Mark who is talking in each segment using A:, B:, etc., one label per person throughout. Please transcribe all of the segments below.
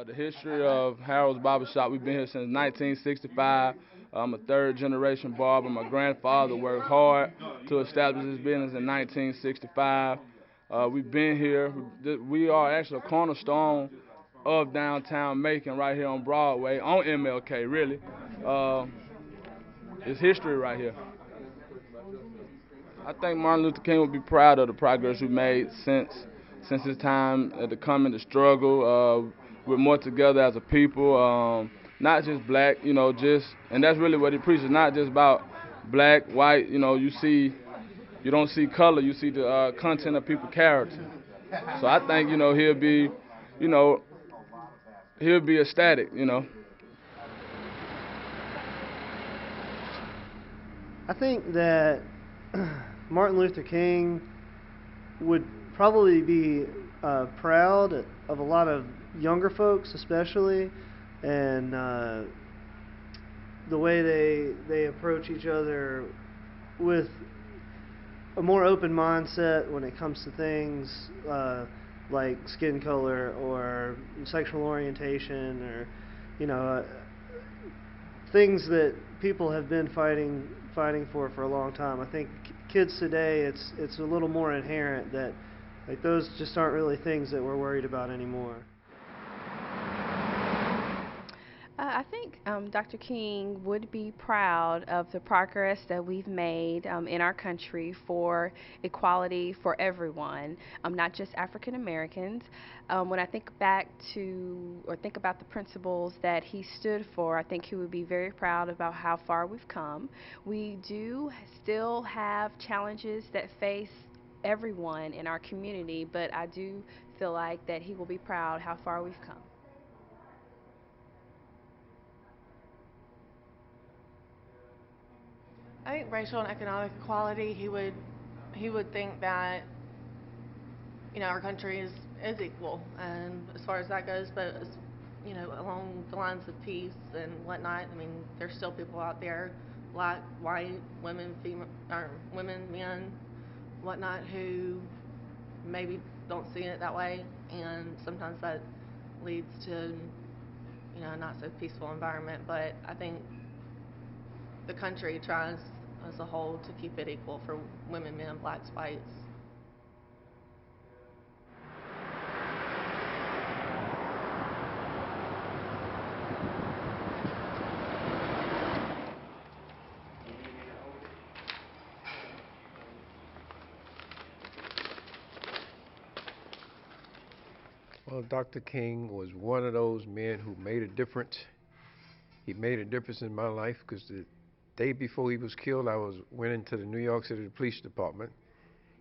A: The history of Harold's Barber Shop, we've been here since 1965. I'm a third generation barber. My grandfather worked hard to establish this business in 1965. We've been here. We are actually a cornerstone of downtown Macon right here on Broadway, on MLK really. Uh, it's history right here. I think Martin Luther King would be proud of the progress we made since his time at the coming, the struggle. We're more together as a people, not just black, and that's really what he preaches. Not just about black, white. You don't see color. You see the content of people's character. So I think you know, he'll be ecstatic.
B: I think that Martin Luther King would probably be proud of a lot of younger folks, especially, and the way they approach each other with a more open mindset when it comes to things like skin color or sexual orientation or you know uh, things that people have been fighting for a long time. I think kids today, it's a little more inherent that like those just aren't really things that we're worried about anymore.
C: I think Dr. King would be proud of the progress that we've made in our country for equality for everyone, not just African Americans. When I think back to or think about the principles that he stood for, I think he would be very proud about how far we've come. We do still have challenges that face everyone in our community, but I do feel like that he will be proud how far we've come.
D: I think racial and economic equality, he would think that our country is equal, and as far as that goes, but along the lines of peace and whatnot, I mean, there's still people out there, black, white, women, female, or women, men, whatnot, who maybe don't see it that way, and sometimes that leads to a not so peaceful environment. But I think the country tries as a whole to keep it equal for women, men, blacks, whites.
E: Well, Dr. King was one of those men who made a difference. He made a difference in my life because the day before he was killed, went into the New York City Police Department,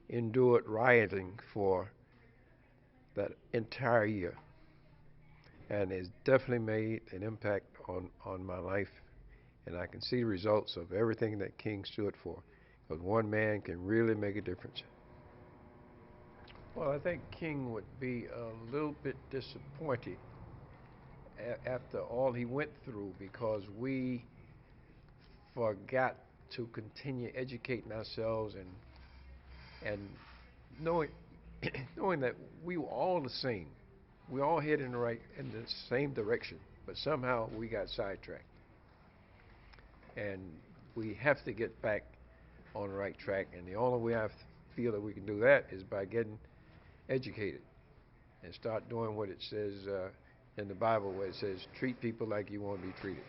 E: endured rioting for that entire year, and it's definitely made an impact on my life. And I can see the results of everything that King stood for, because one man can really make a difference. Well, I think King would be a little bit disappointed after all he went through, because we forgot to continue educating ourselves and knowing knowing that we were all the same. We all headed in the same direction, but somehow we got sidetracked. And we have to get back on the right track, and the only way I feel that we can do that is by getting educated and start doing what it says in the Bible, where it says, treat people like you want to be treated.